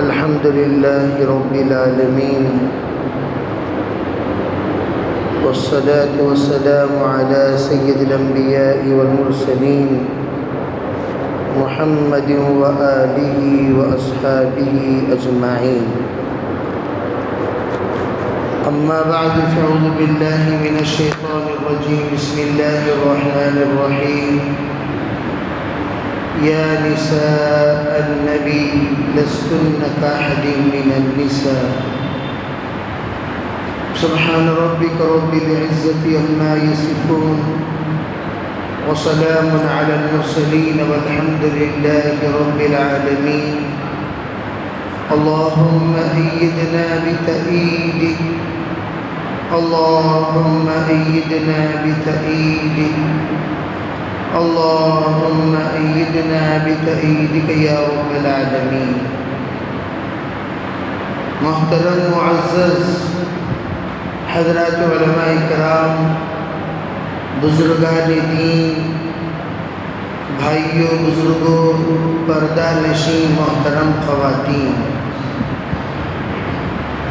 الحمد لله رب العالمين والصلاة والسلام على سيد الأنبياء والمرسلين محمد وآله وأصحابه أجمعين. أما بعد فأعوذ بالله من الشيطان الرجيم. بسم الله الرحمن الرحيم. يا نساء النبي لستن كأحد من النساء. سبحان ربك رب العزة عما يصفون وسلام على المرسلين والحمد لله رب العالمين. اللهم أيدنا بتأييدك، اللهم أيدنا بتأييدك، اللهم أيدنا بتأييدك يا رب العالمين. محترم معزز حضرات علماء کرام، بزرگان دین، بھائیوں بزرگوں، پردہ نشین محترم خواتین،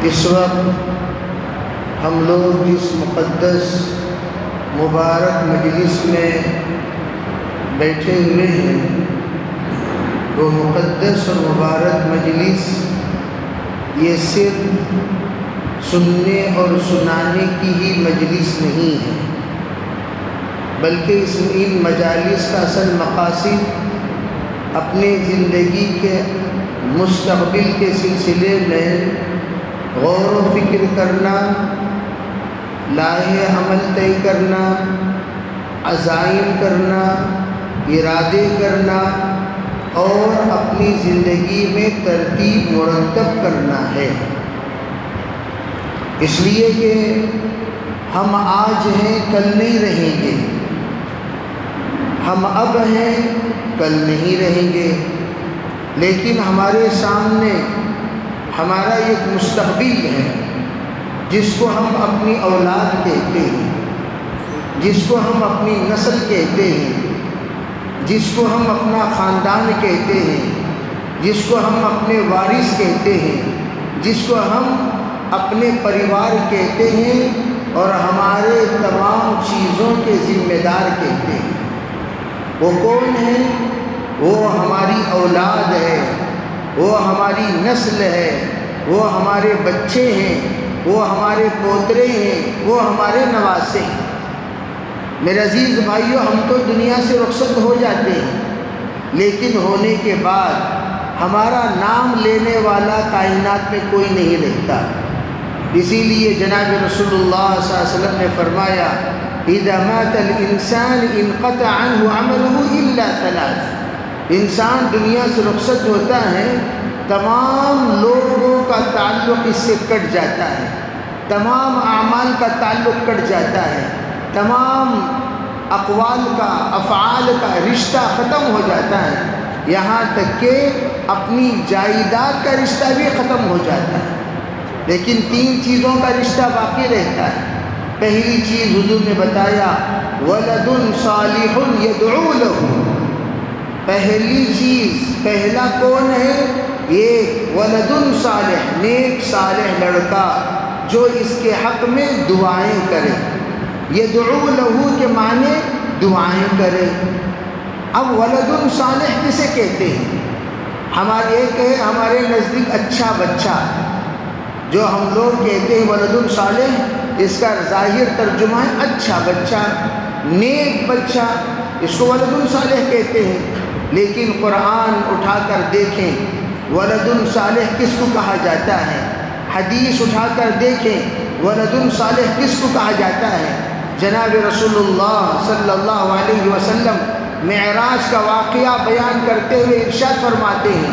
اس وقت ہم لوگ جس مقدس مبارک مجلس میں بیٹھے ہوئے ہیں، وہ مقدس اور مبارک مجلس یہ صرف سننے اور سنانے کی ہی مجلس نہیں ہے، بلکہ ان مجالس کا اصل مقاصد اپنے زندگی کے مستقبل کے سلسلے میں غور و فکر کرنا، لاہ عمل طے کرنا، عزائم کرنا، ارادے کرنا اور اپنی زندگی میں ترتیب مرتب کرنا ہے. اس لیے کہ ہم آج ہیں، کل نہیں رہیں گے، ہم اب ہیں، کل نہیں رہیں گے، لیکن ہمارے سامنے ہمارا ایک مستقبل ہے جس کو ہم اپنی اولاد کہتے ہیں، جس کو ہم اپنی نسل کہتے ہیں، جس کو ہم اپنا خاندان کہتے ہیں، جس کو ہم اپنے وارث کہتے ہیں، جس کو ہم اپنے پریوار کہتے ہیں اور ہمارے تمام چیزوں کے ذمہ دار کہتے ہیں. وہ کون ہے؟ وہ ہماری اولاد ہے، وہ ہماری نسل ہے، وہ ہمارے بچے ہیں، وہ ہمارے پوترے ہیں، وہ ہمارے نواسے ہیں. میرے عزیز بھائیوں، ہم تو دنیا سے رخصت ہو جاتے ہیں، لیکن ہونے کے بعد ہمارا نام لینے والا کائنات میں کوئی نہیں رہتا. اسی لیے جناب رسول اللہ صلی اللہ علیہ وسلم نے فرمایا اذا مات الانسان انقطع عنه عمله الا ثلاث. انسان دنیا سے رخصت ہوتا ہے، تمام لوگوں کا تعلق اس سے کٹ جاتا ہے، تمام اعمال کا تعلق کٹ جاتا ہے، تمام اقوال کا، افعال کا رشتہ ختم ہو جاتا ہے، یہاں تک کہ اپنی جائیداد کا رشتہ بھی ختم ہو جاتا ہے. لیکن 3 چیزوں کا رشتہ باقی رہتا ہے. پہلی چیز حضور نے بتایا ولد صالح یدعو له. پہلی چیز، پہلا کون ہے؟ ایک ولد صالح، نیک صالح لڑکا جو اس کے حق میں دعائیں کرے. یدعو له کے معنی دعائیں کرے. اب ولد صالح کسے کہتے ہیں؟ ہمارے ایک ہے ہمارے نزدیک اچھا بچہ، جو ہم لوگ کہتے ہیں ولد صالح، اس کا ظاہر ترجمہ ہے اچھا بچہ، نیک بچہ، اس کو ولد صالح کہتے ہیں. لیکن قرآن اٹھا کر دیکھیں ولد صالح کس کو کہا جاتا ہے، حدیث اٹھا کر دیکھیں ولد صالح کس کو کہا جاتا ہے. جناب رسول اللہ صلی اللہ علیہ وسلم معراج کا واقعہ بیان کرتے ہوئے ارشاد فرماتے ہیں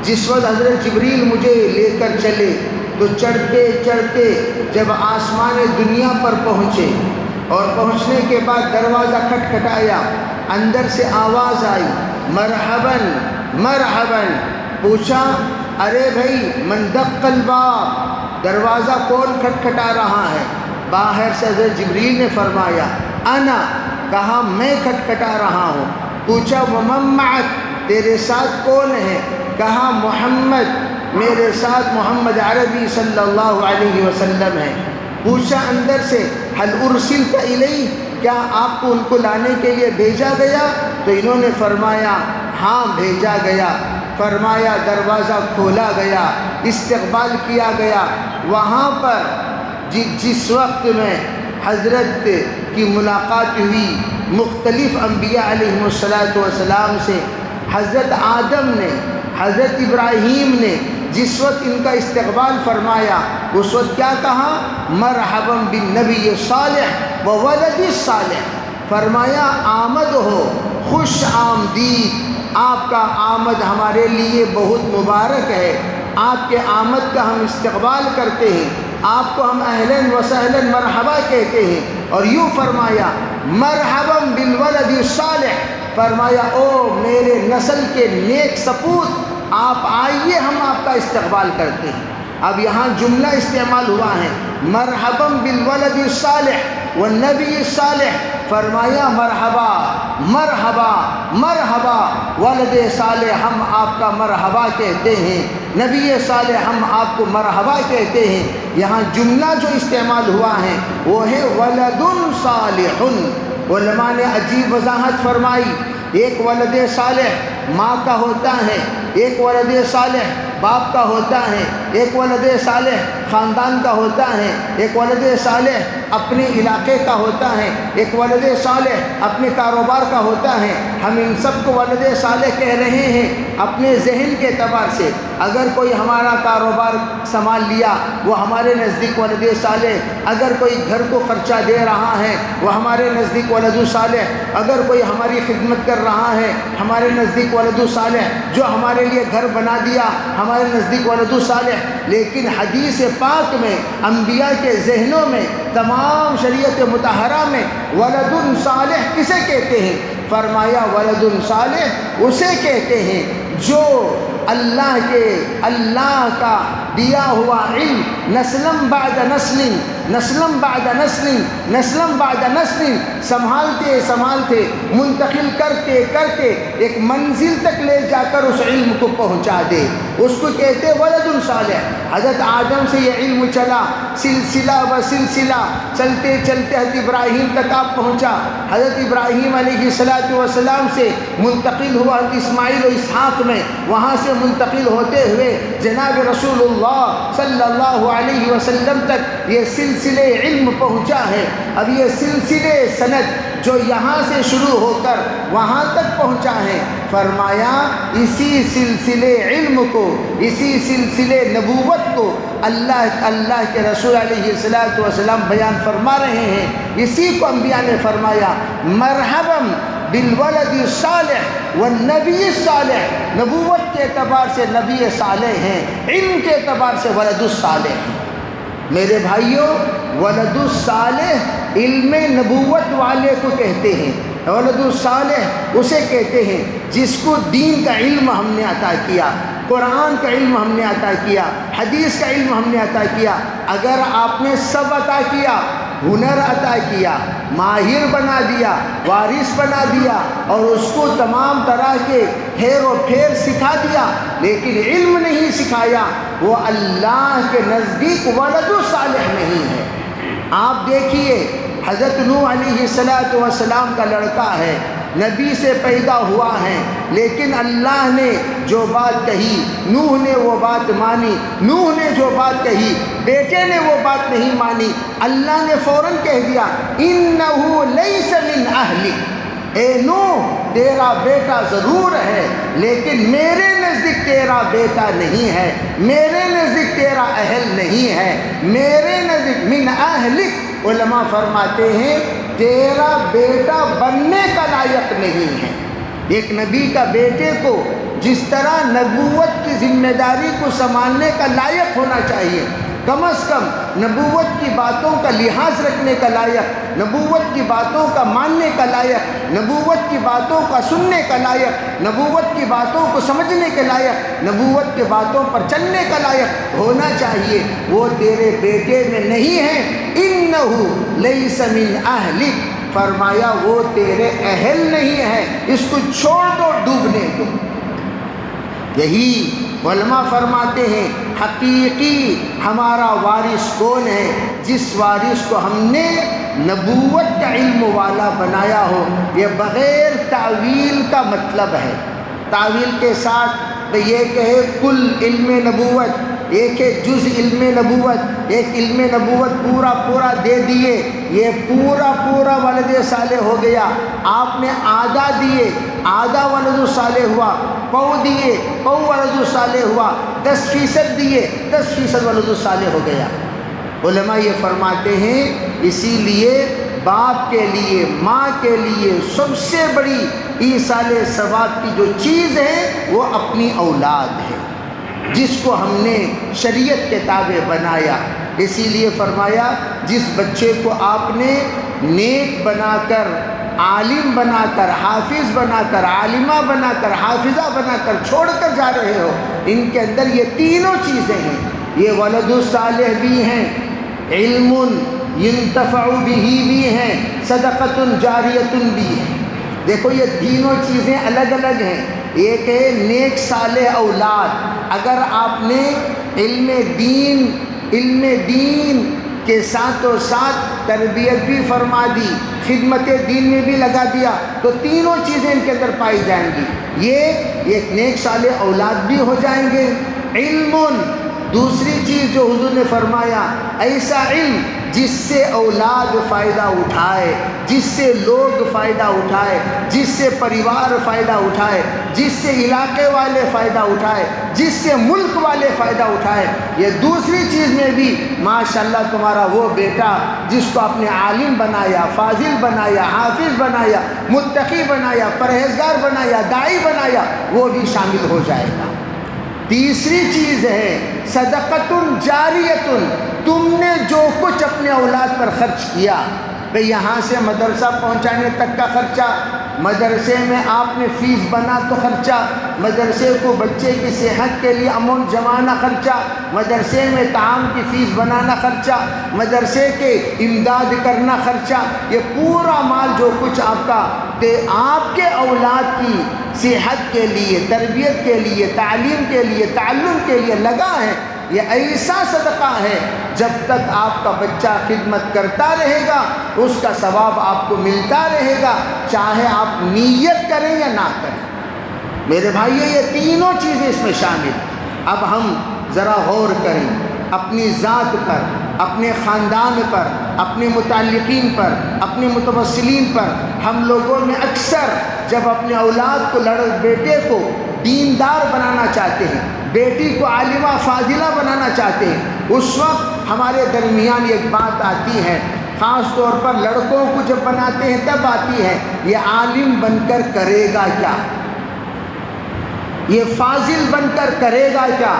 جس وقت حضرت جبریل مجھے لے کر چلے تو چڑھتے چڑھتے جب آسمان دنیا پر پہنچے اور پہنچنے کے بعد دروازہ کھٹکھٹایا، اندر سے آواز آئی مرحباً مرحباً. پوچھا ارے بھائی من دق الباب، دروازہ کون کھٹکھٹا رہا ہے؟ باہر سے حضرت جبریل نے فرمایا انا، کہا میں کھٹکھٹا رہا ہوں. پوچھا ومن معک، تیرے ساتھ کون ہے؟ کہا محمد، میرے ساتھ محمد عربی صلی اللہ علیہ وسلم ہے۔ پوچھا اندر سے حل ارسلت الیہ، کیا آپ کو ان کو لانے کے لیے بھیجا گیا؟ تو انہوں نے فرمایا ہاں بھیجا گیا۔ فرمایا دروازہ کھولا گیا، استقبال کیا گیا۔ وہاں پر جس وقت میں حضرت کی ملاقات ہوئی مختلف انبیاء علیہ السلام سے، حضرت آدم نے، حضرت ابراہیم نے جس وقت ان کا استقبال فرمایا، اس وقت کیا کہا؟ مرحبا بالنبی صالح و ولد صالح، فرمایا آمد ہو، خوش آمدید، آپ کا آمد ہمارے لیے بہت مبارک ہے، آپ کے آمد کا ہم استقبال کرتے ہیں، آپ کو ہم اہلاً و سہلاً مرحبا کہتے ہیں۔ اور یوں فرمایا مرحبا بالولد الصالح، فرمایا او میرے نسل کے نیک سپوت، آپ آئیے، ہم آپ کا استقبال کرتے ہیں۔ اب یہاں جملہ استعمال ہوا ہے مرحبا بالولد الصالح والنبی الصالح، فرمایا مرحبا مرحبا مرحبا ولد صالح، ہم آپ کا مرحبا کہتے ہیں، نبی صالح ہم آپ کو مرحبا کہتے ہیں۔ یہاں جملہ جو استعمال ہوا ہے وہ ہے ولد صالح۔ علماء نے عجیب وضاحت فرمائی، ایک ولد صالح ماں کا ہوتا ہے، ایک ولد صالح باپ کا ہوتا ہے، ایک ولد صالح خاندان کا ہوتا ہے، ایک ولد صالح اپنے علاقے کا ہوتا ہے، ایک ولد صالح اپنے کاروبار کا ہوتا ہے۔ ہم ان سب کو ولد صالح کہہ رہے ہیں اپنے ذہن کے اعتبار سے۔ اگر کوئی ہمارا کاروبار سنبھال لیا وہ ہمارے نزدیک ولد صالح، اگر کوئی گھر کو خرچہ دے رہا ہے وہ ہمارے نزدیک ولد صالح، اگر کوئی ہماری خدمت کر رہا ہے ہمارے نزدیک ولد صالح، جو ہمارے لیے گھر بنا دیا ہمارے نزدیک ولد صالح۔ لیکن حدیث پاک میں، انبیاء کے ذہنوں میں، تمام شریعت مطہرہ میں ولد صالح کسے کہتے ہیں؟ فرمایا ولد صالح اسے کہتے ہیں جو اللہ کا دیا ہوا علم نسلم بعد نسل، نسلم بعد نسل، نسلم بعد نسل، سنبھالتے منتقل کرتے ایک منزل تک لے جا کر اس علم کو پہنچا دے، اس کو کہتے ولد صالح۔ حضرت آدم سے یہ علم چلا سلسلہ و سلسلہ، چلتے حضرت ابراہیم تک آپ پہنچا، حضرت ابراہیم علیہ السلام سے منتقل ہوا حضرت اسماعیل و اسحاق میں، وہاں سے منتقل ہوتے ہوئے جناب رسول اللہ صلی اللہ علیہ وسلم تک یہ سلسلے علم پہنچا ہے۔ اب یہ سلسلے سند جو یہاں سے شروع ہو کر وہاں تک پہنچا ہے، فرمایا اسی سلسلے علم کو، اسی سلسلے نبوت کو اللہ کے رسول علیہ السلام بیان فرما رہے ہیں۔ اسی کو انبیاء نے فرمایا مرحبا بالولد الصالح والنبی الصالح، نبوت کے اعتبار سے نبی صالح ہیں، علم کے اعتبار سے ولد الصالح ہیں۔ میرے بھائیوں، ولد الصالح علم نبوت والے کو کہتے ہیں، ولد الصالح اسے کہتے ہیں جس کو دین کا علم ہم نے عطا کیا، قرآن کا علم ہم نے عطا کیا، حدیث کا علم ہم نے عطا کیا۔ اگر آپ نے سب عطا کیا، ہنر عطا کیا، ماہر بنا دیا، وارث بنا دیا، اور اس کو تمام طرح کے ہیر و پھیر سکھا دیا، لیکن علم نہیں سکھایا، وہ اللہ کے نزدیک ولد صالح نہیں ہے۔ آپ دیکھیے حضرت نوح علیہ السلام کا لڑکا ہے، نبی سے پیدا ہوا ہے، لیکن اللہ نے جو بات کہی نوح نے وہ بات مانی، نوح نے جو بات کہی بیٹے نے وہ بات نہیں مانی۔ اللہ نے فوراً کہہ دیا انہ لیس من اہلک، اے نوح تیرا بیٹا ضرور ہے لیکن میرے نزدیک تیرا بیٹا نہیں ہے، میرے نزدیک تیرا اہل نہیں ہے، میرے نزدیک من اہلک، علماء فرماتے ہیں تیرا بیٹا بننے کا لائق نہیں ہے۔ ایک نبی کا بیٹے کو جس طرح نبوت کی ذمہ داری کو سنبھالنے کا لائق ہونا چاہیے، کم از کم نبوت کی باتوں کا لحاظ رکھنے کا لائق، نبوت کی باتوں کا ماننے کا لائق، نبوت کی باتوں کا سننے کا لائق، نبوت کی باتوں کو سمجھنے کے لائق، نبوت کی باتوں پر چلنے کا لائق ہونا چاہیے، وہ تیرے بیٹے میں نہیں ہے۔ انہ لیس من اہلک، فرمایا وہ تیرے اہل نہیں ہے، اس کو چھوڑ دو، ڈوبنے دو۔ یہی علماء فرماتے ہیں حقیقی ہمارا وارث کون ہے؟ جس وارث کو ہم نے نبوت کا علم والا بنایا ہو۔ یہ بغیر تعویل کا مطلب ہے۔ تعویل کے ساتھ یہ کہے کل علم نبوت، ایک ہے جز علم نبوت، ایک علم نبوت پورا دے دیے، یہ پورا ولد صالح ہو گیا۔ آپ نے آدھا دیے، آدھا ولد صالح ہوا، پو دیے، پو ولد صالح ہوا، 10% دیے، 10% ولد صالح ہو گیا۔ علماء یہ فرماتے ہیں اسی لیے باپ کے لیے، ماں کے لیے سب سے بڑی ایصال ثواب کی جو چیز ہے وہ اپنی اولاد ہے، جس کو ہم نے شریعت کے تابع بنایا۔ اسی لیے فرمایا جس بچے کو آپ نے نیک بنا کر، عالم بنا کر، حافظ بنا کر، عالمہ بنا کر، حافظہ بنا کر چھوڑ کر جا رہے ہو، ان کے اندر یہ تینوں چیزیں ہیں۔ یہ ولد صالح بھی ہیں، علم ينتفع به بھی ہیں، صدقۃ جاریۃ بھی ہے۔ دیکھو یہ تینوں چیزیں الگ الگ ہیں۔ ایک ہے نیک صالح اولاد، اگر آپ نے علم دین کے ساتھ تربیت بھی فرما دی، خدمت دین میں بھی لگا دیا، تو تینوں چیزیں ان کے اندر پائی جائیں گی۔ یہ ایک نیک صالح اولاد بھی ہو جائیں گے۔ علم، دوسری چیز جو حضور نے فرمایا، ایسا علم جس سے اولاد فائدہ اٹھائے، جس سے لوگ فائدہ اٹھائے، جس سے پریوار فائدہ اٹھائے، جس سے علاقے والے فائدہ اٹھائے، جس سے ملک والے فائدہ اٹھائے۔ یہ دوسری چیز میں بھی ماشاءاللہ تمہارا وہ بیٹا جس کو آپ نے عالم بنایا، فاضل بنایا، حافظ بنایا، متقی بنایا، پرہیزگار بنایا، داعی بنایا، وہ بھی شامل ہو جائے گا۔ تیسری چیز ہے صدقۃ جاریۃ، تم نے جو کچھ اپنے اولاد پر خرچ کیا، بھئی یہاں سے مدرسہ پہنچانے تک کا خرچہ، مدرسے میں آپ نے فیس بنا تو خرچہ، مدرسے کو بچے کی صحت کے لیے اماؤنٹ جمانا خرچہ، مدرسے میں طعام کی فیس بنانا خرچہ، مدرسے کے امداد کرنا خرچہ، یہ پورا مال جو کچھ آپ کا آپ کے اولاد کی صحت کے لیے، تربیت کے لیے، تعلیم کے لیے، تعلم کے لیے لگا ہے، یہ ایسا صدقہ ہے جب تک آپ کا بچہ خدمت کرتا رہے گا اس کا ثواب آپ کو ملتا رہے گا، چاہے آپ نیت کریں یا نہ کریں۔ میرے بھائیو یہ تینوں چیزیں اس میں شامل۔ اب ہم ذرا غور کریں اپنی ذات پر، اپنے خاندان پر، اپنے متعلقین پر، اپنے متوسلین پر۔ ہم لوگوں میں اکثر جب اپنے اولاد کو بیٹے کو دیندار بنانا چاہتے ہیں، بیٹی کو عالمہ فاضلہ بنانا چاہتے ہیں، اس وقت ہمارے درمیان ایک بات آتی ہے، خاص طور پر لڑکوں کو جب بناتے ہیں تب آتی ہے، یہ عالم بن کر کرے گا کیا، یہ فاضل بن کر کرے گا کیا،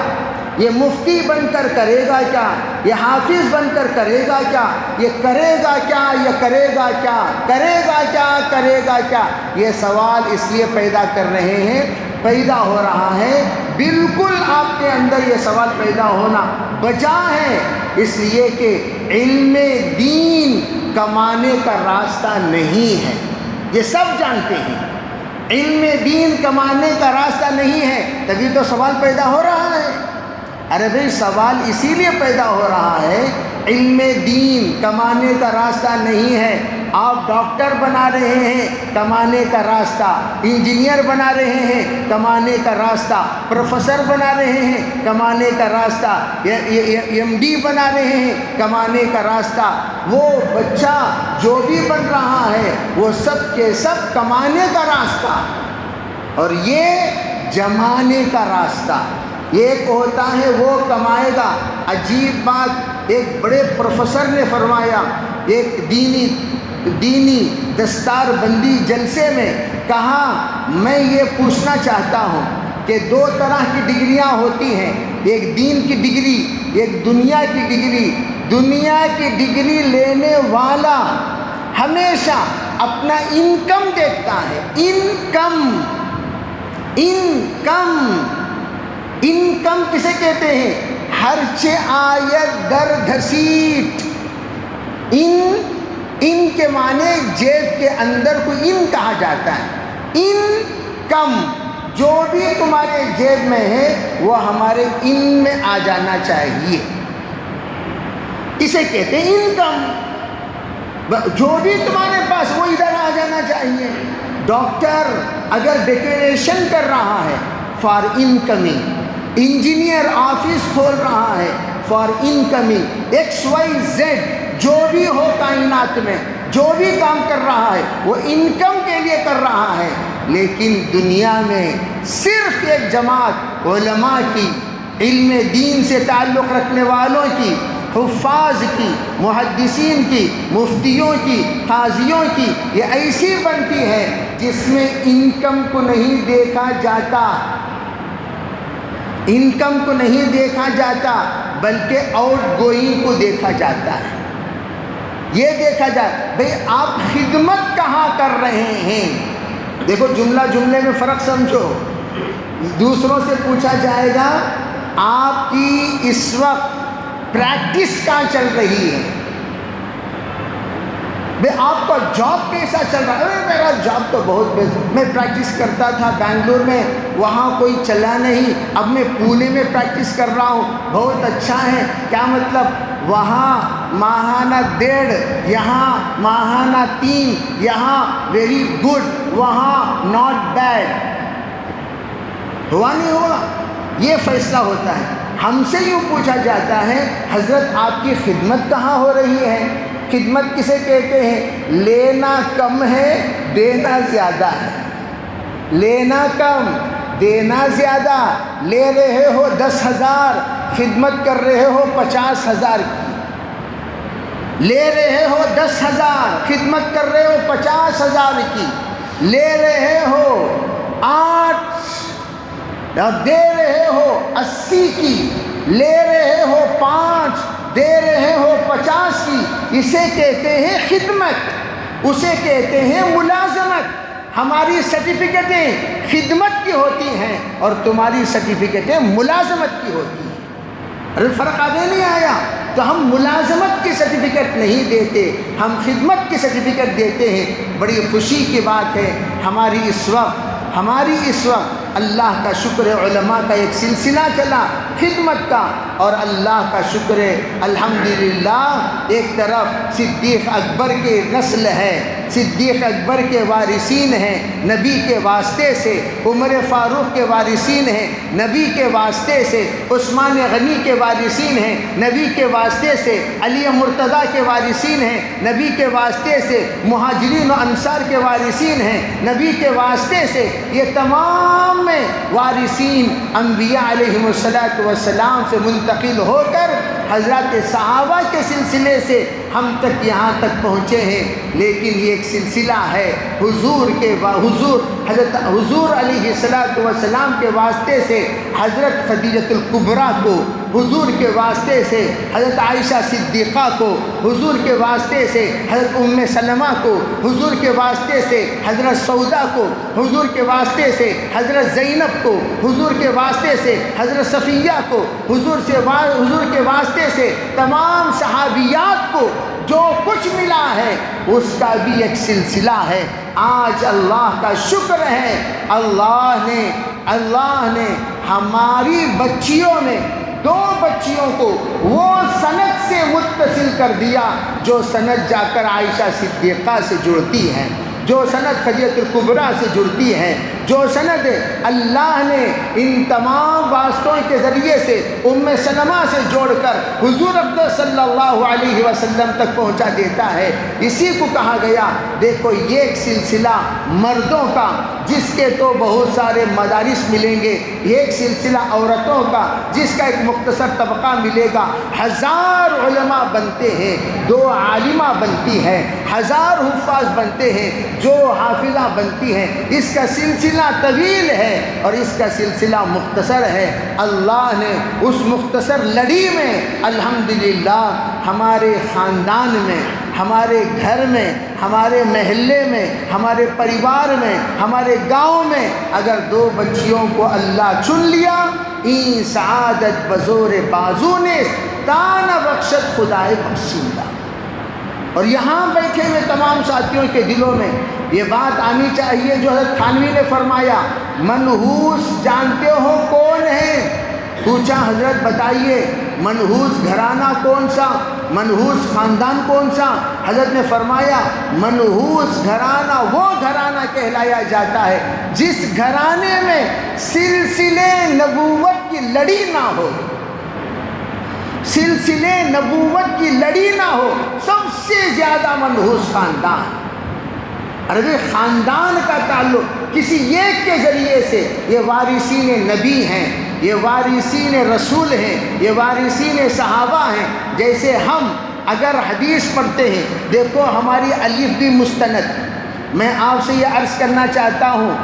یہ مفتی بن کر کرے گا کیا، یہ حافظ بن کر کرے گا کیا، یہ کرے گا کیا، یہ کرے گا کیا، کرے گا کیا، کرے گا کیا۔ یہ سوال اس لیے پیدا کر رہے ہیں، پیدا ہو رہا ہے، بالکل آپ کے اندر یہ سوال پیدا ہونا بجا ہے، اس لیے کہ علم دین کمانے کا راستہ نہیں ہے، یہ سب جانتے ہیں، علم دین کمانے کا راستہ نہیں ہے، تبھی تو سوال پیدا ہو رہا ہے۔ ارے بھئی سوال اسی لیے پیدا ہو رہا ہے، علم دین کمانے کا راستہ نہیں ہے۔ آپ ڈاکٹر بنا رہے ہیں، کمانے کا راستہ، انجینئر بنا رہے ہیں، کمانے کا راستہ، پروفیسر بنا رہے ہیں، کمانے کا راستہ، ایم ڈی بنا رہے ہیں، کمانے کا راستہ۔ وہ بچہ جو بھی بن رہا ہے وہ سب کے سب کمانے کا راستہ، اور یہ جمانے کا راستہ۔ ایک ہوتا ہے وہ کمائے گا۔ عجیب بات ایک بڑے پروفیسر نے فرمایا، ایک دینی دستار بندی جلسے میں کہا، میں یہ پوچھنا چاہتا ہوں کہ دو طرح کی ڈگریاں ہوتی ہیں، ایک دین کی ڈگری، ایک دنیا کی ڈگری۔ دنیا کی ڈگری لینے والا ہمیشہ اپنا انکم دیکھتا ہے، انکم کسے کہتے ہیں؟ خرچ آید در گھسیٹ۔ ان کے معنی جیب کے اندر کو ان کہا جاتا ہے، انکم جو بھی تمہارے جیب میں ہے وہ ہمارے علم میں آ جانا چاہیے. اسے کہتے ہیں انکم. جو بھی تمہارے پاس وہ ادھر آ جانا چاہیے. ڈاکٹر اگر ڈیکلیریشن کر رہا ہے فار انکمنگ، انجینئر آفس کھول رہا ہے for incoming, X Y Z جو بھی ہو کائنات میں جو بھی کام کر رہا ہے وہ انکم کے لیے کر رہا ہے. لیکن دنیا میں صرف ایک جماعت علماء کی، علم دین سے تعلق رکھنے والوں کی، حفاظ کی، محدثین کی، مفتیوں کی، قاضیوں کی، یہ ایسی بنتی ہے جس میں انکم کو نہیں دیکھا جاتا. انکم کو نہیں دیکھا جاتا بلکہ آؤٹ گوئنگ کو دیکھا جاتا ہے. یہ دیکھا جائے بھئی آپ خدمت کہاں کر رہے ہیں. دیکھو جملے میں فرق سمجھو. دوسروں سے پوچھا جائے گا آپ کی اس وقت پریکٹس کہاں چل رہی ہے، بھئی آپ کا جاب کیسا چل رہا ہے. میرا جاب تو بہت بیسٹ، میں پریکٹس کرتا تھا بنگلور میں، وہاں کوئی چلا نہیں، اب میں پونے میں پریکٹس کر رہا ہوں، بہت اچھا ہے. کیا مطلب؟ وہاں ماہانہ 1.5، یہاں ماہانہ 3، یہاں ویری گڈ، وہاں ناٹ بیڈ. ہوا نہیں ہوا؟ یہ فیصلہ ہوتا ہے. ہم سے یوں پوچھا جاتا ہے حضرت آپ کی خدمت کہاں ہو رہی ہے. خدمت کسے کہتے ہیں؟ لینا کم ہے دینا زیادہ ہے. لینا کم دینا زیادہ. لے رہے ہو 10,000، خدمت کر رہے ہو 50,000 کی. لے رہے ہو 10,000، خدمت کر رہے ہو 50,000 کی. لے رہے ہو 8، دے رہے ہو 80 کی. لے رہے ہو 5، دے رہے ہو 50 کی. اسے کہتے ہیں خدمت، اسے کہتے ہیں ملازمت. ہماری سرٹیفکیٹیں خدمت کی ہوتی ہیں اور تمہاری سرٹیفکیٹیں ملازمت کی ہوتی ہیں. ارے فرق آگے نہیں آیا؟ تو ہم ملازمت کی سرٹیفکیٹ نہیں دیتے، ہم خدمت کی سرٹیفکیٹ دیتے ہیں. بڑی خوشی کی بات ہے ہماری اس وقت اللہ کا شکر ہے علماء کا ایک سلسلہ چلا خدمت کا، اور اللہ کا شکر ہے الحمدللہ ایک طرف صدیق اکبر کے نسل ہے، صدیق اکبر کے وارثین ہیں نبی کے واسطے سے، عمر فاروق کے وارثین ہیں نبی کے واسطے سے، عثمان غنی کے وارثین ہیں نبی کے واسطے سے، علی مرتضیٰ کے وارثین ہیں نبی کے واسطے سے، مہاجرین و انصار کے وارثین ہیں نبی کے واسطے سے. یہ تمام میں وارثین انبیاء علیہم السلام سے منتقل ہو کر حضرات صحابہ کے سلسلے سے ہم تک یہاں تک پہنچے ہیں. لیکن یہ ایک سلسلہ ہے حضور علیہ السلام کے واسطے سے حضرت خدیجۃ الکبریٰ کو، حضور کے واسطے سے حضرت عائشہ صدیقہ کو، حضور کے واسطے سے حضرت ام سلمہ کو، حضور کے واسطے سے حضرت سودا کو، حضور کے واسطے سے حضرت زینب کو، حضور کے واسطے سے حضرت صفیہ کو، حضور کے واسطے سے تمام صحابیات کو جو کچھ ملا ہے اس کا بھی ایک سلسلہ ہے. آج اللہ کا شکر ہے اللہ نے ہماری بچیوں میں 2 بچیوں کو وہ سند سے متصل کر دیا جو سند جا کر عائشہ صدیقہ سے جڑتی ہے، جو سند خدیجۃ الکبریٰ سے جڑتی ہے، جو سند اللہ نے ان تمام واسطوں کے ذریعے سے ام سلمہ سے جوڑ کر حضور اقدس صلی اللہ علیہ وسلم تک پہنچا دیتا ہے. اسی کو کہا گیا دیکھو یہ ایک سلسلہ مردوں کا جس کے تو بہت سارے مدارس ملیں گے، یہ ایک سلسلہ عورتوں کا جس کا ایک مختصر طبقہ ملے گا. 1000 علماء بنتے ہیں، 2 عالمہ بنتی ہیں، 1000 حفاظ بنتے ہیں، جو حافظہ بنتی ہیں. اس کا سلسلہ طویل ہے اور اس کا سلسلہ مختصر ہے. اللہ نے اس مختصر لڑی میں الحمدللہ ہمارے خاندان میں، ہمارے گھر میں، ہمارے محلے میں، ہمارے پریوار میں، ہمارے گاؤں میں اگر 2 بچیوں کو اللہ چن لیا، این سعادت بزور بازو نے تانا بخشت خدائے بخشیدہ. اور یہاں بیٹھے ہوئے تمام ساتھیوں کے دلوں میں یہ بات آنی چاہیے جو حضرت تھانوی نے فرمایا، منحوس جانتے ہو کون ہے؟ پوچھا حضرت بتائیے منحوس گھرانہ کون سا، منحوس خاندان کون سا؟ حضرت نے فرمایا منحوس گھرانہ وہ گھرانہ کہلایا جاتا ہے جس گھرانے میں سلسلے نبوت کی لڑی نہ ہو، سلسلے نبوت کی لڑی نہ ہو، سب سے زیادہ منحوس خاندان۔ عربی خاندان کا تعلق کسی ایک کے ذریعے سے، یہ وارثین نبی ہیں، یہ وارثین رسول ہیں، یہ وارثین صحابہ ہیں۔ جیسے ہم اگر حدیث پڑھتے ہیں، دیکھو ہماری الف بھی مستند۔ میں آپ سے یہ عرض کرنا چاہتا ہوں،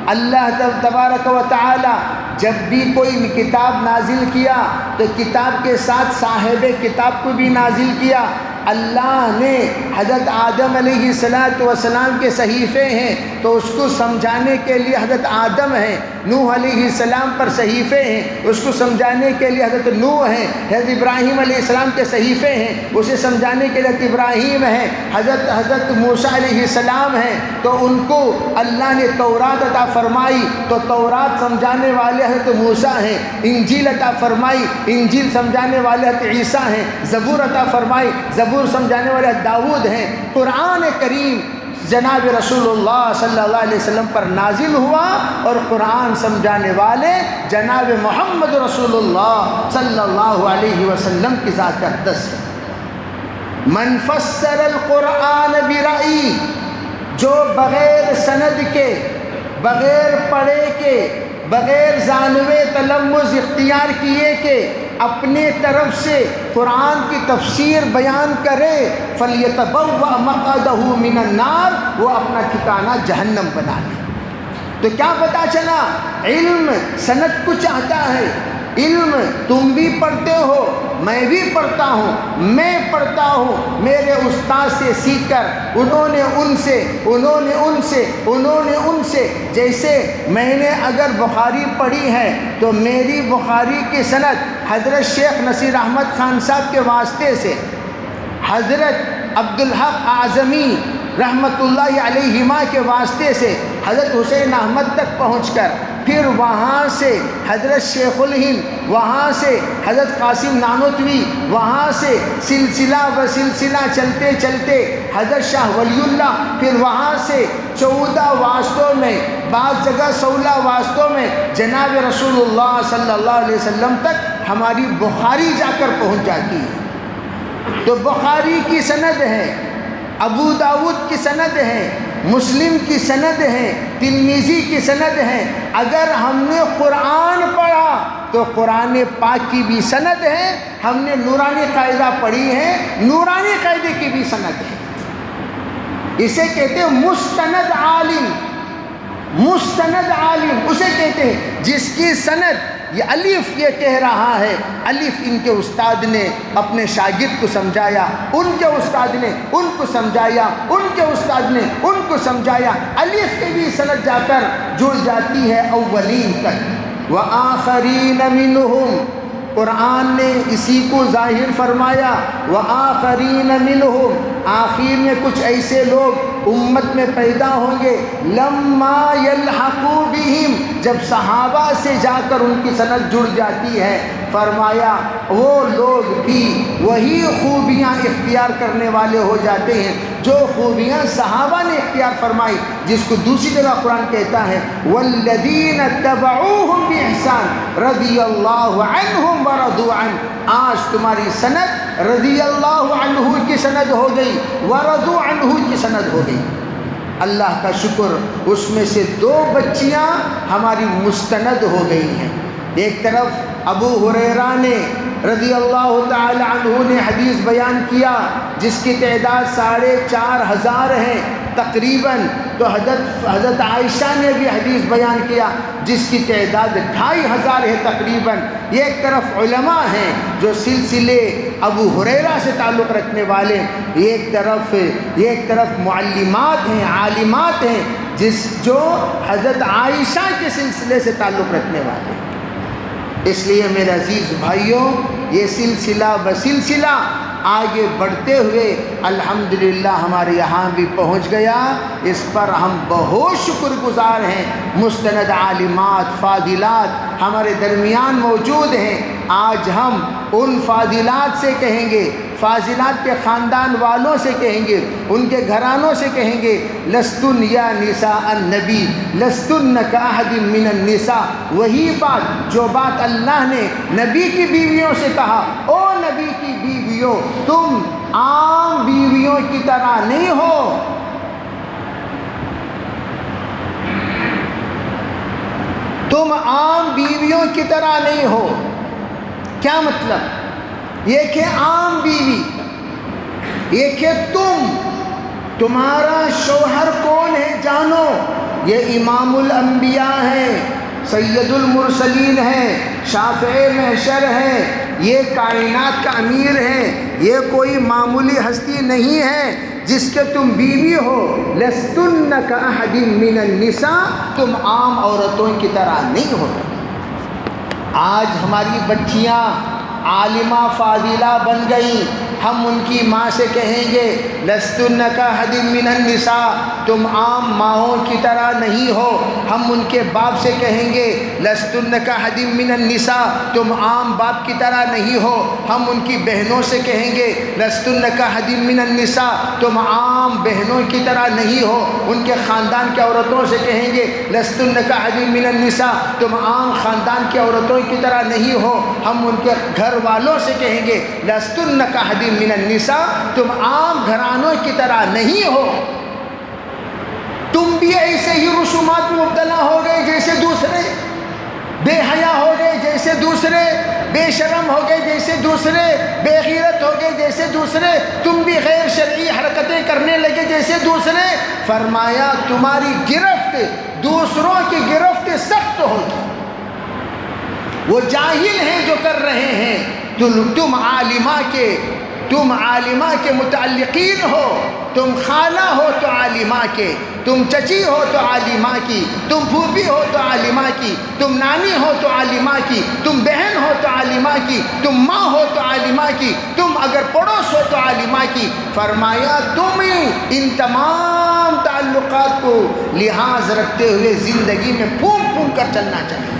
اللہ تبارک و تعالی جب بھی کوئی کتاب نازل کیا تو کتاب کے ساتھ صاحب کتاب کو بھی نازل کیا۔ اللہ نے حضرت آدم علیہ السلام کے صحیفے ہیں تو اس کو سمجھانے کے لیے حضرت آدم ہیں، نوح علیہ السلام پر صحیفے ہیں، اس کو سمجھانے کے لیے حضرت نوح ہیں، حضرت ابراہیم علیہ السلام کے صحیفے ہیں، اسے سمجھانے کے لیے حضرت ابراہیم ہیں، حضرت موسیٰ علیہ السلام ہیں، تو ان کو اللہ نے تورات عطا فرمائی تو تورات سمجھانے والے حضرت موسیٰ ہیں، انجیل عطا فرمائی، انجیل سمجھانے والے حضرت عیسیٰ ہیں، زبور عطا فرمائی، زبور سمجھانے والے داؤد ہیں۔ قرآن کریم جناب رسول اللہ صلی اللہ علیہ وسلم پر نازل ہوا اور قرآن سمجھانے والے جناب محمد رسول اللہ صلی اللہ علیہ وسلم کی ذات اقدس ہے۔ من فسر القرآن برأی، جو بغیر سند کے، بغیر پڑھے کے، بغیر زانوے تلمذ اختیار کیے کہ اپنے طرف سے قرآن کی تفسیر بیان کرے، فَلْيَتَبَوَّأْ مَقْعَدَهُ مِنَ النَّارِ، وہ اپنا ٹھکانہ جہنم بنا لے۔ تو کیا پتہ چلا؟ علم سند کو چاہتا ہے، علم تم بھی پڑھتے ہو، میں بھی پڑھتا ہوں، میں پڑھتا ہوں میرے استاد سے سیکھ کر، انہوں نے ان سے، انہوں نے ان سے، انہوں نے ان سے۔ جیسے میں نے اگر بخاری پڑھی ہے تو میری بخاری کی سند حضرت شیخ نصیر احمد خان صاحب کے واسطے سے حضرت عبدالحق اعظمی رحمۃ اللہ علیہما کے واسطے سے حضرت حسین احمد تک پہنچ کر پھر وہاں سے حضرت شیخ الہند، وہاں سے حضرت قاسم نانوتوی، وہاں سے سلسلہ و سلسلہ چلتے چلتے حضرت شاہ ولی اللہ، پھر وہاں سے 14 واسطوں میں، بعض جگہ 16 واسطوں میں جناب رسول اللہ صلی اللہ علیہ وسلم تک ہماری بخاری جا کر پہنچ جاتی ہے۔ تو بخاری کی سند ہے، ابو داود کی سند ہے، مسلم کی سند ہے، ترمذی کی سند ہے۔ اگر ہم نے قرآن پڑھا تو قرآن پاک کی بھی سند ہے، ہم نے نورانی قاعدہ پڑھی ہے، نورانی قاعدے کی بھی سند ہے۔ اسے کہتے ہیں مستند عالم، مستند عالم اسے کہتے ہیں جس کی سند، یہ الف یہ کہہ رہا ہے، الف ان کے استاد نے اپنے شاگرد کو سمجھایا، ان کے استاد نے ان کو سمجھایا، ان کے استاد نے ان کو سمجھایا، الف کی بھی سند جا کر جڑ جاتی ہے اولین تک۔ وآخرین منہم، قرآن نے اسی کو ظاہر فرمایا، وآخرین منہم، آخر میں کچھ ایسے لوگ امت میں پیدا ہوں گے، لما یلحقوا بہم، جب صحابہ سے جا کر ان کی سند جڑ جاتی ہے، فرمایا وہ لوگ بھی وہی خوبیاں اختیار کرنے والے ہو جاتے ہیں جو خوبیاں صحابہ نے اختیار فرمائی، جس کو دوسری جگہ قرآن کہتا ہے والذین اتبعوہم بإحسان رضی اللہ عنہم ورضوا عنہ۔ آج تمہاری سند رضی اللہ عنہ کی سند ہو گئی، ورضوا عنہ کی سند ہو گئی۔ اللہ کا شکر، اس میں سے 2 بچیاں ہماری مستند ہو گئی ہیں۔ ایک طرف ابو ہریرہ نے رضی اللہ تعالی عنہ نے حدیث بیان کیا جس کی تعداد 4,500 ہے تقریباً، تو حضرت عائشہ نے بھی حدیث بیان کیا جس کی تعداد 2,500 ہے تقریباً۔ ایک طرف علماء ہیں جو سلسلے ابو ہریرہ سے تعلق رکھنے والے، ایک طرف معلمات ہیں، عالمات ہیں جو حضرت عائشہ کے سلسلے سے تعلق رکھنے والے ہیں۔ اس لیے میرے عزیز بھائیوں، یہ سلسلہ بسلسلہ آگے بڑھتے ہوئے الحمدللہ ہمارے یہاں بھی پہنچ گیا۔ اس پر ہم بہت شکر گزار ہیں۔ مستند عالمات فاضلات ہمارے درمیان موجود ہیں۔ آج ہم ان فاضلات سے کہیں گے، فاضلات کے خاندان والوں سے کہیں گے، ان کے گھرانوں سے کہیں گے، لستن یا نساء النبی لستن کاحد من النساء، وہی بات جو بات اللہ نے نبی کی بیویوں سے کہا، او نبی کی بیویوں تم عام بیویوں کی طرح نہیں ہو، تم عام بیویوں کی طرح نہیں ہو۔ کیا مطلب؟ یہ کہ عام بیوی، یہ کہ تمہارا شوہر کون ہے جانو، یہ امام الانبیاء ہے، سید المرسلین ہے، شافع محشر ہے، یہ کائنات کا امیر ہے، یہ کوئی معمولی ہستی نہیں ہے جس کے تم بیوی ہو۔ لستن کاحد من النساء، تم عام عورتوں کی طرح نہیں ہو۔ آج ہماری بچیاں عالمہ فاضلہ بن گئیں، ہم ان کی ماں سے کہیں گے لستن کاحد من النساء، تم عام ماؤں کی طرح نہیں ہو۔ ہم ان کے باپ سے کہیں گے لستن کاحد من النساء، تم عام باپ کی طرح نہیں ہو۔ ہم ان کی بہنوں سے کہیں گے لستن کاحد من النساء، تم عام بہنوں کی طرح نہیں ہو۔ ان کے خاندان کی عورتوں سے کہیں گے لستن کاحد من النساء، تم عام خاندان کی عورتوں کی طرح نہیں ہو۔ ہم ان کے گھر والوں سے کہیں گے لستن کاحد من النساء، تم عام گھرانوں کی طرح نہیں ہو۔ تم بھی ایسے ہی رسومات میں مبتلا ہو گئے جیسے دوسرے، بے حیا ہو گئے جیسے دوسرے، بے شرم ہو گئے جیسے دوسرے، بے غیرت ہو گئے جیسے دوسرے، تم بھی غیر شرعی حرکتیں کرنے لگے جیسے دوسرے۔ فرمایا تمہاری گرفت دوسروں کی گرفت سخت ہوگی۔ وہ جاہل ہیں جو کر رہے ہیں، تم عالمہ کے متعلقین ہو، تم خالہ ہو تو عالمہ کے، تم چچی ہو تو عالمہ کی، تم پھوپھی ہو تو عالمہ کی، تم نانی ہو تو عالمہ کی، تم بہن ہو تو عالمہ کی، تم ماں ہو تو عالمہ کی، تم اگر پڑوس ہو تو عالمہ کی۔ فرمایا تمہیں ان تمام تعلقات کو لحاظ رکھتے ہوئے زندگی میں پھونک پھونک کر چلنا چاہیے۔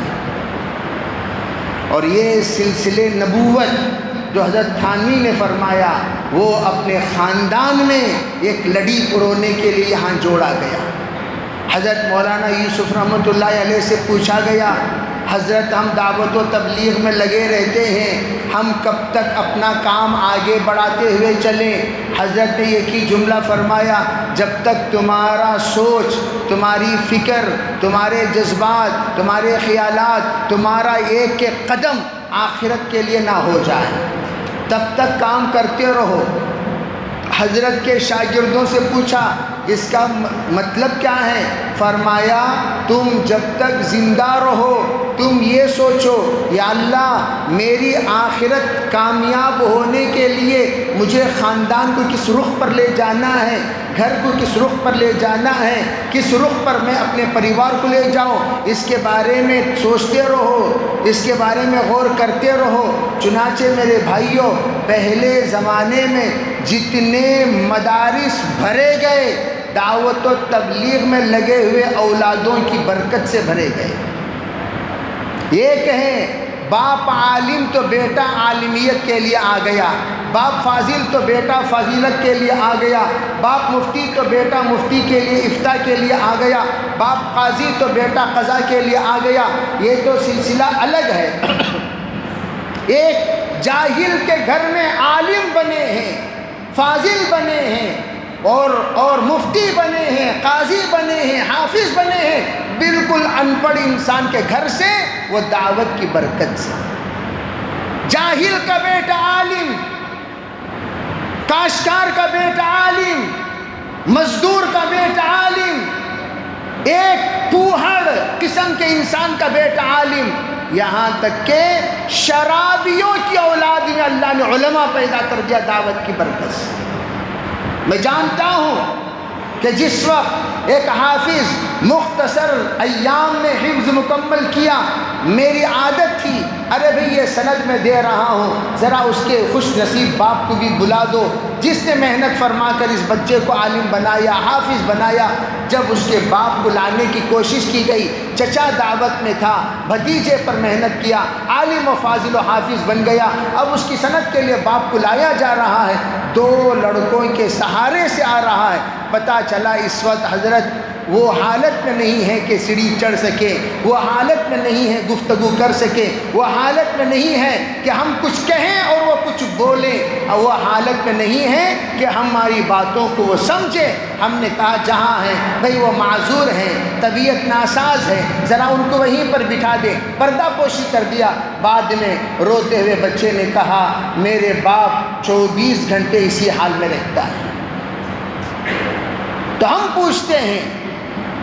اور یہ سلسلے نبوت جو حضرت تھانوی نے فرمایا، وہ اپنے خاندان میں ایک لڑی پرونے کے لیے یہاں جوڑا گیا۔ حضرت مولانا یوسف رحمۃ اللہ علیہ سے پوچھا گیا، حضرت ہم دعوت و تبلیغ میں لگے رہتے ہیں، ہم کب تک اپنا کام آگے بڑھاتے ہوئے چلیں؟ حضرت نے ایک ہی جملہ فرمایا، جب تک تمہارا سوچ، تمہاری فکر، تمہارے جذبات، تمہارے خیالات، تمہارا ایک ایک قدم آخرت کے لیے نہ ہو جائے تب تک کام کرتے رہو۔ حضرت کے شاگردوں سے پوچھا اس کا مطلب کیا ہے؟ فرمایا تم جب تک زندہ رہو تم یہ سوچو، یا اللہ میری آخرت کامیاب ہونے کے لیے مجھے خاندان کو کس رخ پر لے جانا ہے، گھر کو کس رخ پر لے جانا ہے، کس رخ پر میں اپنے پریوار کو لے جاؤں، اس کے بارے میں سوچتے رہو، اس کے بارے میں غور کرتے رہو۔ چنانچہ میرے بھائیوں، پہلے زمانے میں جتنے مدارس بھرے گئے دعوت و تبلیغ میں لگے ہوئے اولادوں کی برکت سے بھرے گئے۔ یہ کہیں باپ عالم تو بیٹا عالمیت کے لیے آ گیا، باپ فاضل تو بیٹا فضیلت کے لیے آ گیا، باپ مفتی تو بیٹا مفتی کے لیے افتاء کے لیے آ گیا، باپ قاضی تو بیٹا قضا کے لیے آ گیا۔ یہ تو سلسلہ الگ ہے۔ ایک جاہل کے گھر میں عالم بنے ہیں، فاضل بنے ہیں، اور مفتی بنے ہیں، قاضی بنے ہیں، حافظ بنے ہیں، بالکل ان پڑھ انسان کے گھر سے، وہ دعوت کی برکت سے۔ جاہل کا بیٹا عالم، کاشتکار کا بیٹا عالم، مزدور کا بیٹا عالم، ایک پوہڑ قسم کے انسان کا بیٹا عالم، یہاں تک کہ شرابیوں کی اولاد میں اللہ نے علماء پیدا کر دیا دعوت کی برکت سے۔ میں جانتا ہوں کہ جس وقت ایک حافظ مختصر ایام میں حفظ مکمل کیا، میری عادت تھی ارے بھئی یہ سند میں دے رہا ہوں، ذرا اس کے خوش نصیب باپ کو بھی بلا دو جس نے محنت فرما کر اس بچے کو عالم بنایا، حافظ بنایا۔ جب اس کے باپ کو لانے کی کوشش کی گئی، چچا دعوت میں تھا، بھتیجے پر محنت کیا، عالم و فاضل و حافظ بن گیا، اب اس کی سند کے لیے باپ کو لایا جا رہا ہے، 2 لڑکوں کے سہارے سے آ رہا ہے۔ پتہ چلا اس وقت حضرت وہ حالت میں نہیں ہے کہ سیڑھی چڑھ سکے، وہ حالت میں نہیں ہے گفتگو کر سکے، وہ حالت میں نہیں ہے کہ ہم کچھ کہیں اور وہ کچھ بولیں، اور وہ حالت میں نہیں ہے کہ ہماری باتوں کو وہ سمجھے۔ ہم نے کہا جہاں ہیں بھئی وہ معذور ہیں، طبیعت ناساز ہے، ذرا ان کو وہیں پر بٹھا دے، پردہ پوشی کر دیا۔ بعد میں روتے ہوئے بچے نے کہا میرے باپ 24 گھنٹے اسی حال میں رہتا ہے۔ تو ہم پوچھتے ہیں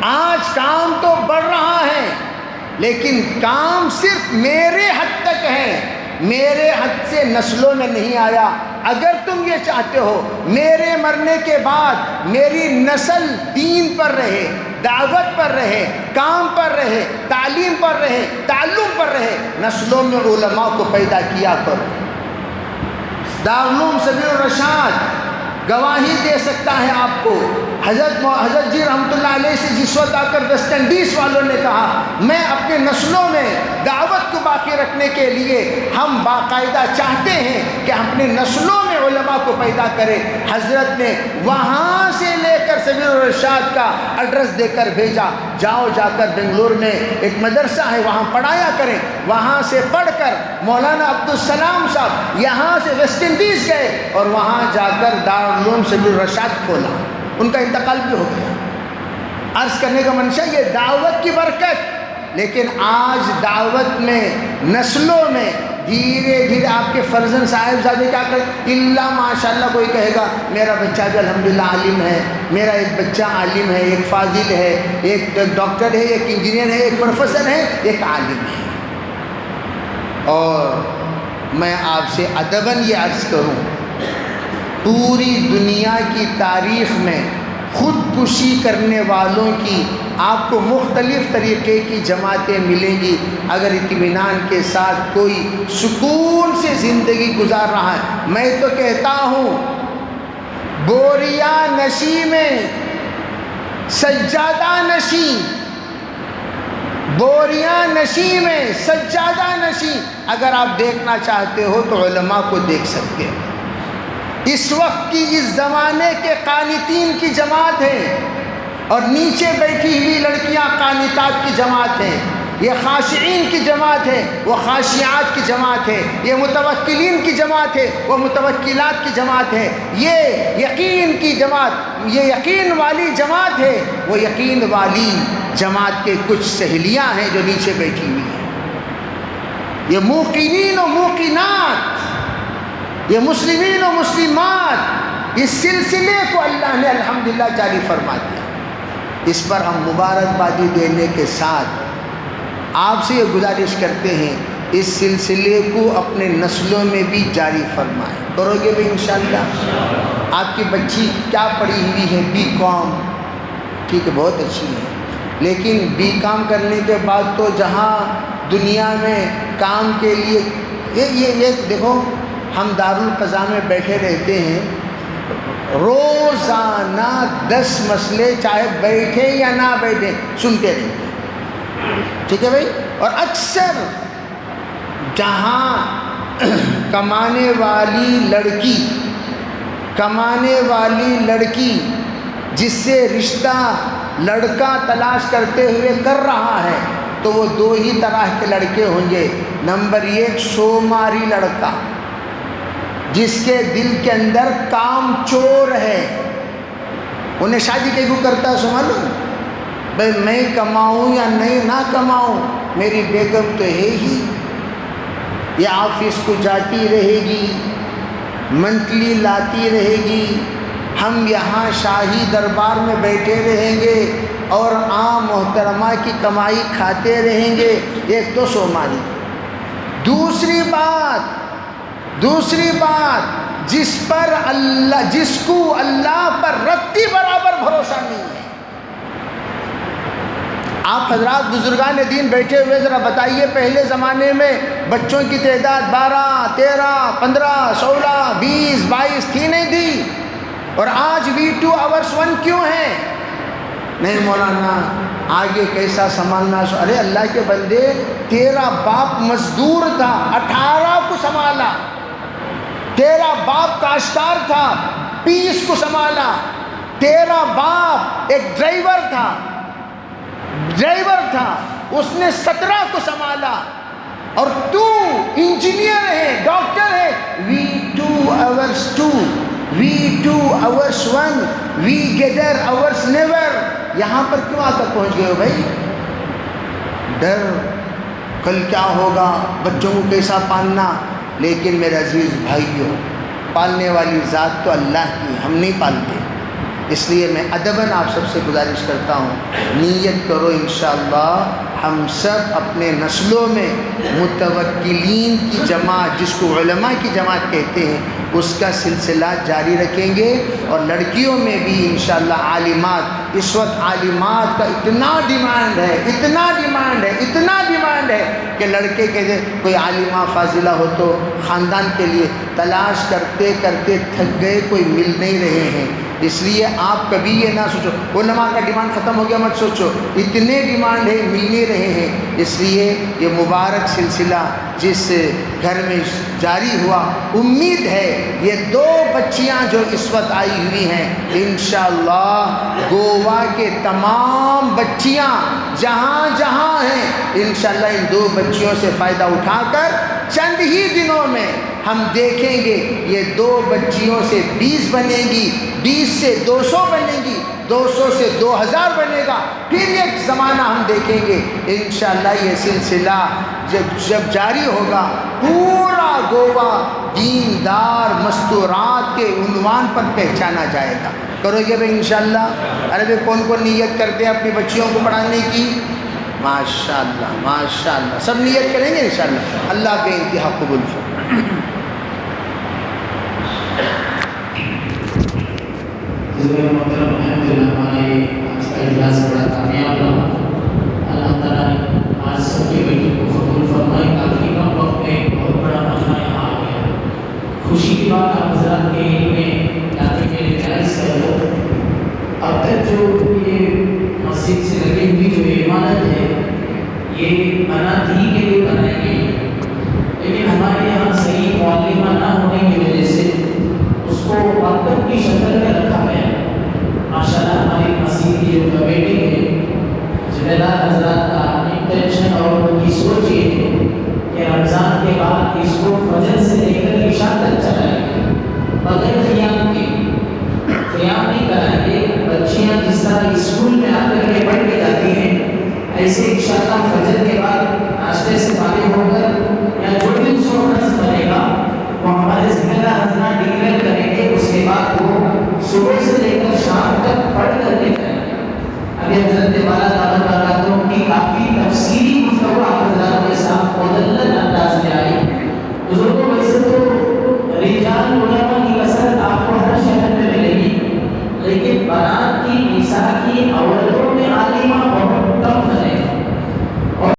آج کام تو بڑھ رہا ہے، لیکن کام صرف میرے حد تک ہے، میرے حد سے نسلوں میں نہیں آیا۔ اگر تم یہ چاہتے ہو میرے مرنے کے بعد میری نسل دین پر رہے، دعوت پر رہے، کام پر رہے، تعلیم پر رہے، تعلم پر رہے، نسلوں میں علماء کو پیدا کیا کرو۔ دارالعلوم سبیل الرشاد گواہی دے سکتا ہے آپ کو۔ حضرت جی رحمۃ اللہ علیہ سے جس وقت آ کر ویسٹ انڈیز والوں نے کہا میں اپنے نسلوں میں دعوت کو باقی رکھنے کے لیے ہم باقاعدہ چاہتے ہیں کہ اپنے نسلوں میں علماء کو پیدا کریں، حضرت نے وہاں سے لے کر سبیل الرشاد کا ایڈریس دے کر بھیجا، جاؤ جا کر بنگلور میں ایک مدرسہ ہے وہاں پڑھایا کریں۔ وہاں سے پڑھ کر مولانا عبدالسلام صاحب یہاں سے ویسٹ انڈیز گئے اور وہاں جا کر دارالعلوم سبیل الرشاد کھولا، ان کا انتقال بھی ہو گیا۔ عرض کرنے کا منشا یہ دعوت کی برکت، لیکن آج دعوت میں نسلوں میں دھیرے دھیرے آپ کے فرزند صاحبزادے کیا کریں، اللہ ماشاءاللہ کوئی کہے گا میرا بچہ بھی الحمدللہ عالم ہے، میرا ایک بچہ عالم ہے، ایک فاضل ہے، ایک ڈاکٹر ہے، ایک انجینئر ہے، ایک پروفیسر ہے، ایک عالم ہے۔ اور میں آپ سے ادباً یہ عرض کروں، پوری دنیا کی تاریخ میں خودکشی کرنے والوں کی آپ کو مختلف طریقے کی جماعتیں ملیں گی۔ اگر اطمینان کے ساتھ کوئی سکون سے زندگی گزار رہا ہے، میں تو کہتا ہوں بوریا نشی میں سجادہ نشی، بوریا نشی میں سجادہ نشی، اگر آپ دیکھنا چاہتے ہو تو علماء کو دیکھ سکتے ہیں۔ اس وقت کی اس زمانے کے قانتین کی جماعت ہے، اور نیچے بیٹھی ہوئی لڑکیاں قانتات کی جماعت ہیں، یہ خاشعین کی جماعت ہے، وہ خاشعات کی جماعت ہے، یہ متوکلین کی جماعت ہے، وہ متوکلات کی جماعت ہے، یہ یقین کی جماعت، یہ یقین والی جماعت ہے، وہ یقین والی جماعت کے کچھ سہیلیاں ہیں جو نیچے بیٹھی ہوئی ہیں۔ یہ موقنین و موقنات، یہ مسلمین و مسلمات، اس سلسلے کو اللہ نے الحمدللہ جاری فرما دیا۔ اس پر ہم مبارکبادی دینے کے ساتھ آپ سے یہ گزارش کرتے ہیں اس سلسلے کو اپنے نسلوں میں بھی جاری فرمائیں۔ کرو گے بھی انشاءاللہ؟ آپ کی بچی کیا پڑھی ہوئی ہے؟ بی کام، ٹھیک ہے، بہت اچھی ہے، لیکن بی کام کرنے کے بعد تو جہاں دنیا میں کام کے لیے یہ دیکھو، ہم دارالقضا میں بیٹھے رہتے ہیں، روزانہ 10 مسئلے چاہے بیٹھے یا نہ بیٹھے سنتے رہتے ہیں، ٹھیک ہے بھائی۔ اور اکثر جہاں کمانے والی لڑکی جس سے رشتہ لڑکا تلاش کرتے ہوئے کر رہا ہے تو وہ 2 ہی طرح کے لڑکے ہوں گے۔ نمبر 1 سوماری لڑکا، جس کے دل کے اندر کام چور ہے، انہیں شادی کیوں کرتا ہے سو معلوم؟ بھائی میں کماؤں یا نہیں نہ کماؤں، میری بیگم تو ہے ہی، یہ آفس کو جاتی رہے گی، منتلی لاتی رہے گی، ہم یہاں شاہی دربار میں بیٹھے رہیں گے اور عام محترمہ کی کمائی کھاتے رہیں گے۔ ایک تو سوماری۔ دوسری بات جس کو اللہ پر رتی برابر بھروسہ نہیں ہے، آپ حضرات بزرگان دین بیٹھے ہوئے ذرا بتائیے، پہلے زمانے میں بچوں کی تعداد 12، 13، 15، 16، 20، 22 تھی نہیں تھی؟ اور آج V2 hours 1 کیوں ہے؟ نہیں مولانا آگے کیسا سنبھالنا؟ ارے اللہ کے بندے، تیرا باپ مزدور تھا، 18 کو سنبھالا، تیرا باپ کاشتکار تھا، 20 کو سنبھالا، تیرا باپ ایک ڈرائیور تھا، اس نے 17 کو سنبھالا، اور تو انجینئر ہے، ڈاکٹر ہے۔ V2 hours 2، V2 hours 1، we gather hours never۔ یہاں پر کیوں آ کر پہنچ گئے ہو بھائی؟ ڈر کل کیا ہوگا، بچوں کو کیسا پالنا۔ لیکن میرے عزیز بھائیوں، پالنے والی ذات تو اللہ کی، ہم نہیں پالتے۔ اس لیے میں ادباً آپ سب سے گزارش کرتا ہوں، نیت کرو انشاءاللہ ہم سب اپنے نسلوں میں متوکلین کی جماعت، جس کو علماء کی جماعت کہتے ہیں، اس کا سلسلہ جاری رکھیں گے۔ اور لڑکیوں میں بھی انشاءاللہ عالمات، اس وقت عالمات کا اتنا ڈیمانڈ ہے کہ لڑکے کے کوئی عالمہ فاضلہ ہو تو خاندان کے لیے تلاش کرتے کرتے تھک گئے، کوئی مل نہیں رہے ہیں۔ اس لیے آپ کبھی یہ نہ سوچو علماء کا ڈیمانڈ ختم ہو گیا، مت سوچو، اتنے ڈیمانڈ ہے، مل نہیں رہے ہیں۔ اس لیے یہ مبارک سلسلہ جس گھر میں جاری ہوا، امید ہے یہ 2 بچیاں جو اس وقت آئی ہوئی ہیں، انشاءاللہ گوا کے تمام بچیاں جہاں جہاں ہیں، انشاءاللہ ان 2 بچیوں سے فائدہ اٹھا کر چند ہی دنوں میں ہم دیکھیں گے یہ 2 بچیوں سے 20 بنے گی، 20 سے 200 بنے گی، 200 سے 2000 بنے گا۔ پھر ایک زمانہ ہم دیکھیں گے انشاءاللہ یہ سلسلہ جب جاری ہوگا، پورا گوا دیندار مستورات کے عنوان پر پہچانا جائے گا۔ کرو گے بھائی انشاءاللہ؟ ارے بھائی کون نیت کرتے ہیں اپنی بچیوں کو پڑھانے کی؟ ماشاءاللہ ماشاءاللہ، سب نیت کریں گے انشاءاللہ، اللہ بے انتہا قبول فرمائے۔ محترم الحمدللہ ہمارے آج کا اجلاس بڑا کامیاب رہا۔ اللہ تعالیٰ نے آج سب کے بیٹوں کو